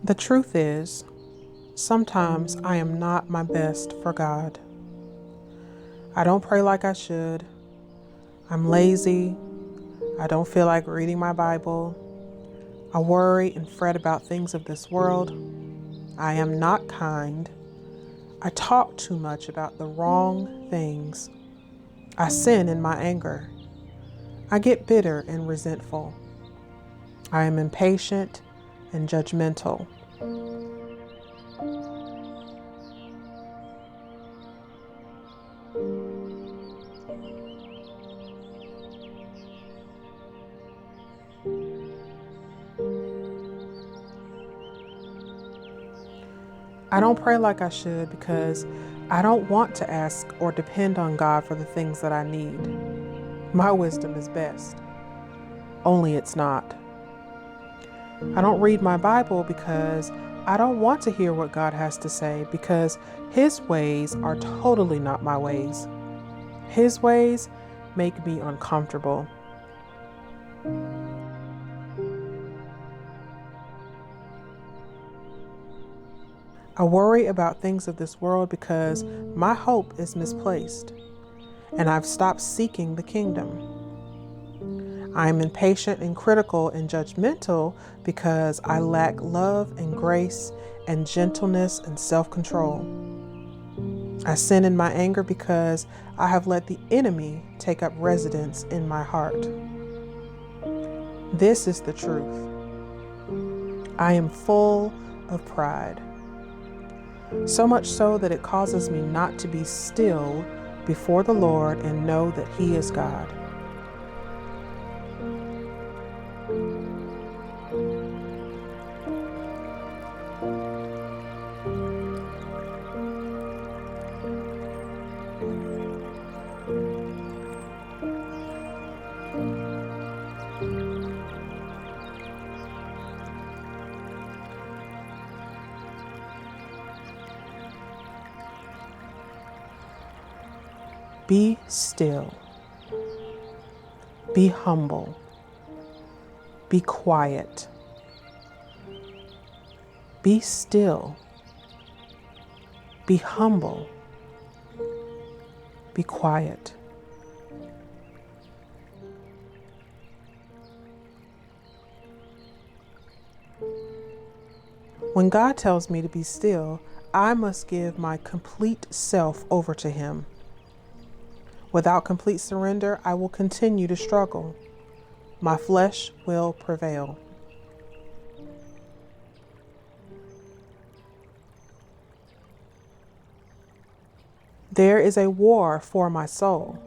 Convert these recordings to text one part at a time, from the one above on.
The truth is, sometimes I am not my best for God. I don't pray like I should. I'm lazy. I don't feel like reading my Bible. I worry and fret about things of this world. I am not kind. I talk too much about the wrong things. I sin in my anger. I get bitter and resentful. I am impatient and judgmental. I don't pray like I should because I don't want to ask or depend on God for the things that I need. My wisdom is best, only it's not. I don't read my Bible because I don't want to hear what God has to say because His ways are totally not my ways. His ways make me uncomfortable. I worry about things of this world because my hope is misplaced and I've stopped seeking the kingdom. I am impatient and critical and judgmental because I lack love and grace and gentleness and self-control. I sin in my anger because I have let the enemy take up residence in my heart. This is the truth. I am full of pride. So much so that it causes me not to be still before the Lord and know that He is God. Be still. Be humble. Be quiet. Be still. Be humble. Be quiet. When God tells me to be still, I must give my complete self over to Him. Without complete surrender, I will continue to struggle. My flesh will prevail. There is a war for my soul.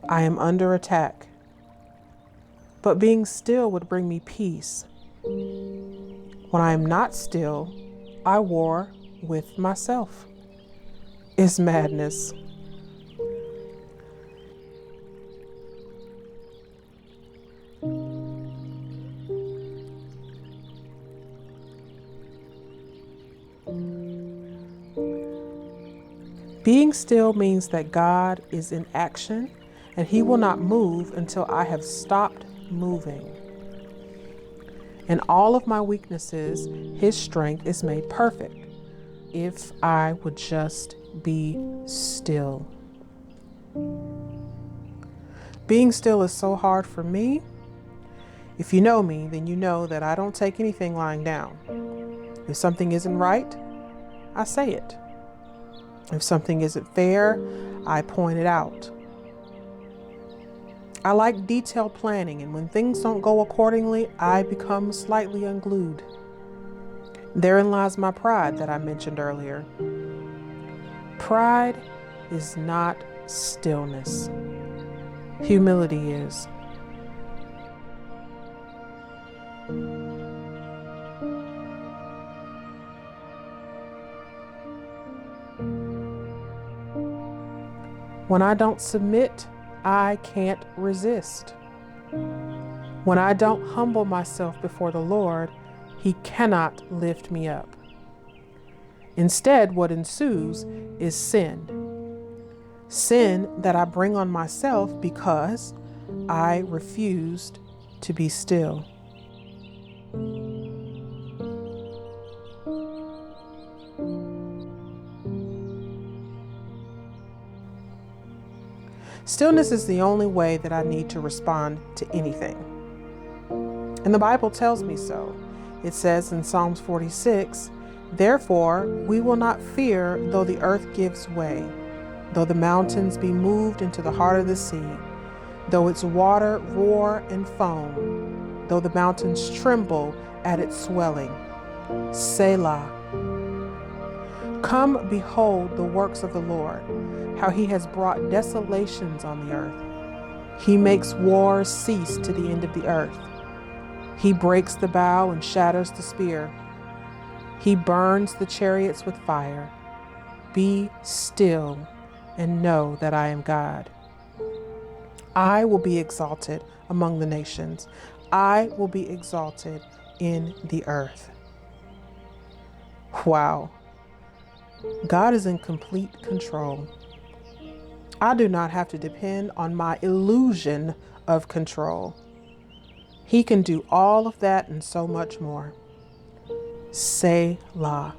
I am under attack. But being still would bring me peace. When I am not still, I war with myself. It's madness. Being still means that God is in action and He will not move until I have stopped moving. In all of my weaknesses, His strength is made perfect if I would just be still. Being still is so hard for me. If you know me, then you know that I don't take anything lying down. If something isn't right, I say it. If something isn't fair, I point it out. I like detailed planning, and when things don't go accordingly, I become slightly unglued. Therein lies my pride that I mentioned earlier. Pride is not stillness. Humility is. When I don't submit, I can't resist. When I don't humble myself before the Lord, He cannot lift me up. Instead, what ensues is sin. Sin that I bring on myself because I refused to be still. Stillness is the only way that I need to respond to anything. And the Bible tells me so. It says in Psalms 46, "Therefore we will not fear though the earth gives way, though the mountains be moved into the heart of the sea, though its water roar and foam, though the mountains tremble at its swelling. Selah. Come behold the works of the Lord, how he has brought desolations on the earth. He makes wars cease to the end of the earth. He breaks the bow and shatters the spear. He burns the chariots with fire. Be still and know that I am God. I will be exalted among the nations. I will be exalted in the earth." Wow. God is in complete control. I do not have to depend on my illusion of control. He can do all of that and so much more. Selah.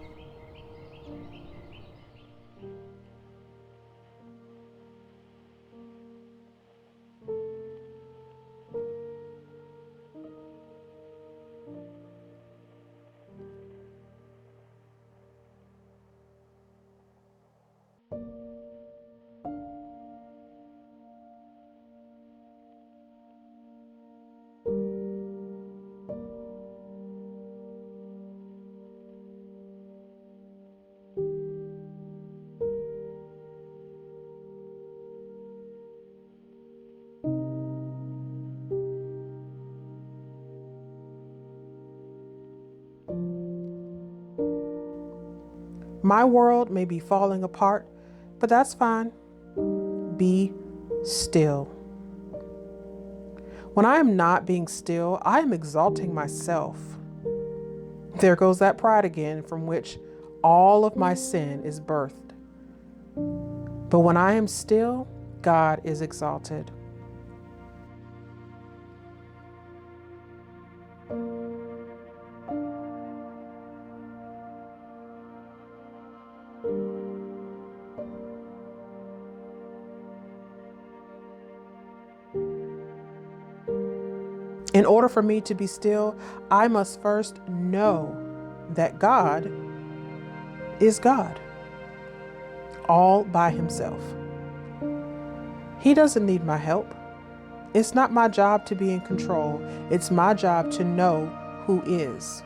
My world may be falling apart, but that's fine. Be still. When I am not being still, I am exalting myself. There goes that pride again, from which all of my sin is birthed. But when I am still, God is exalted. In order for me to be still, I must first know that God is God, all by himself. He doesn't need my help. It's not my job to be in control. It's my job to know who is.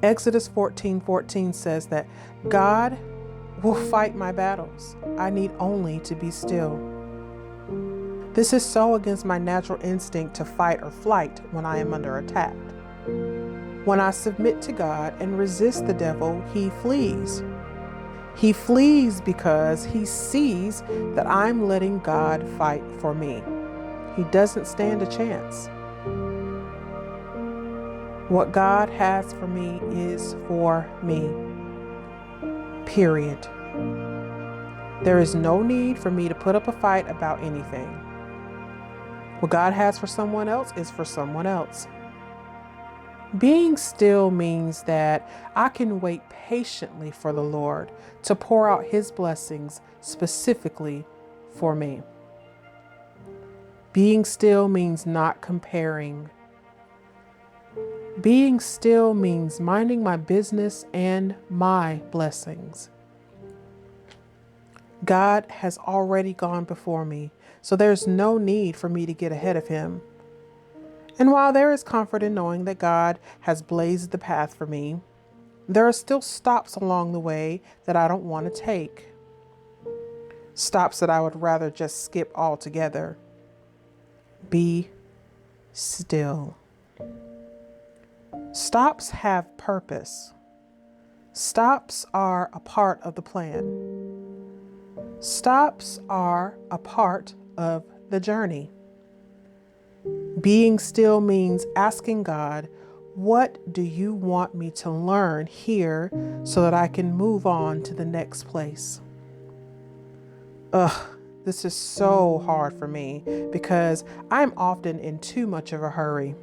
Exodus 14:14 says that God will fight my battles. I need only to be still. This is so against my natural instinct to fight or flight when I am under attack. When I submit to God and resist the devil, he flees. He flees because he sees that I'm letting God fight for me. He doesn't stand a chance. What God has for me is for me. Period. There is no need for me to put up a fight about anything. What God has for someone else is for someone else. Being still means that I can wait patiently for the Lord to pour out his blessings specifically for me. Being still means not comparing. Being still means minding my business and my blessings. God has already gone before me, so there's no need for me to get ahead of him. And while there is comfort in knowing that God has blazed the path for me, there are still stops along the way that I don't want to take. Stops that I would rather just skip altogether. Be still. Stops have purpose. Stops are a part of the plan. Stops are a part of the journey. Being still means asking God, what do you want me to learn here so that I can move on to the next place? This is so hard for me because I'm often in too much of a hurry.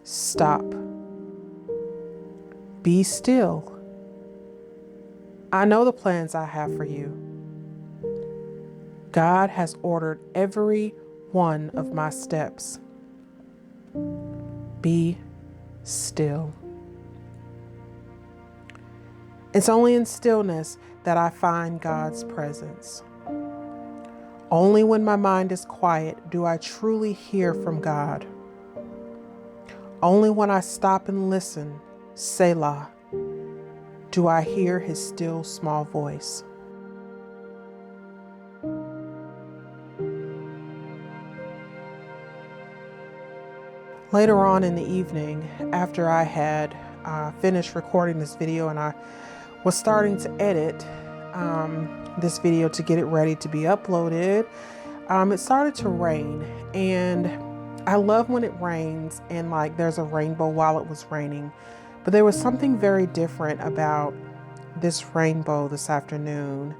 Stop. Be still. I know the plans I have for you. God has ordered every one of my steps. Be still. It's only in stillness that I find God's presence. Only when my mind is quiet do I truly hear from God. Only when I stop and listen, Selah, do I hear his still small voice. Later on in the evening, after I had finished recording this video and I was starting to edit this video to get it ready to be uploaded, it started to rain. And I love when it rains and like there's a rainbow while it was raining. But there was something very different about this rainbow this afternoon.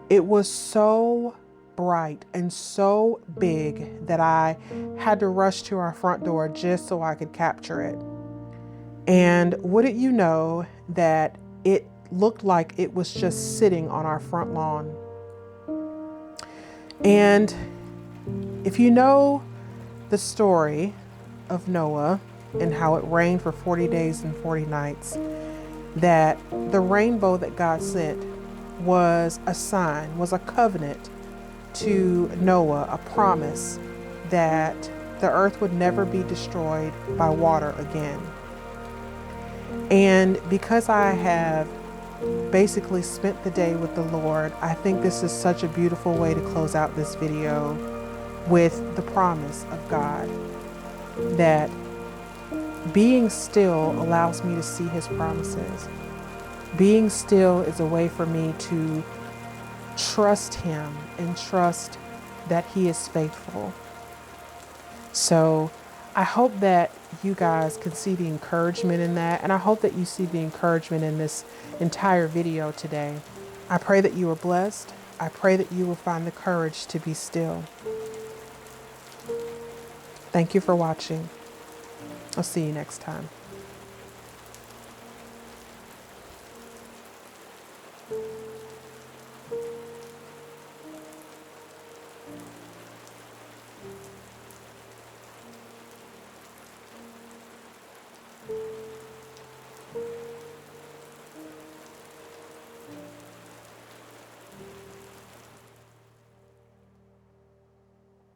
It was so bright and so big that I had to rush to our front door just so I could capture it. And wouldn't you know that it looked like it was just sitting on our front lawn. And if you know the story of Noah and how it rained for 40 days and 40 nights, that the rainbow that God sent was a sign, was a covenant to Noah, a promise that the earth would never be destroyed by water again. And because I have basically spent the day with the Lord, I think this is such a beautiful way to close out this video with the promise of God that being still allows me to see his promises. Being still is a way for me to trust him and trust that he is faithful. So I hope that you guys can see the encouragement in that. And I hope that you see the encouragement in this entire video today. I pray that you are blessed. I pray that you will find the courage to be still. Thank you for watching. I'll see you next time.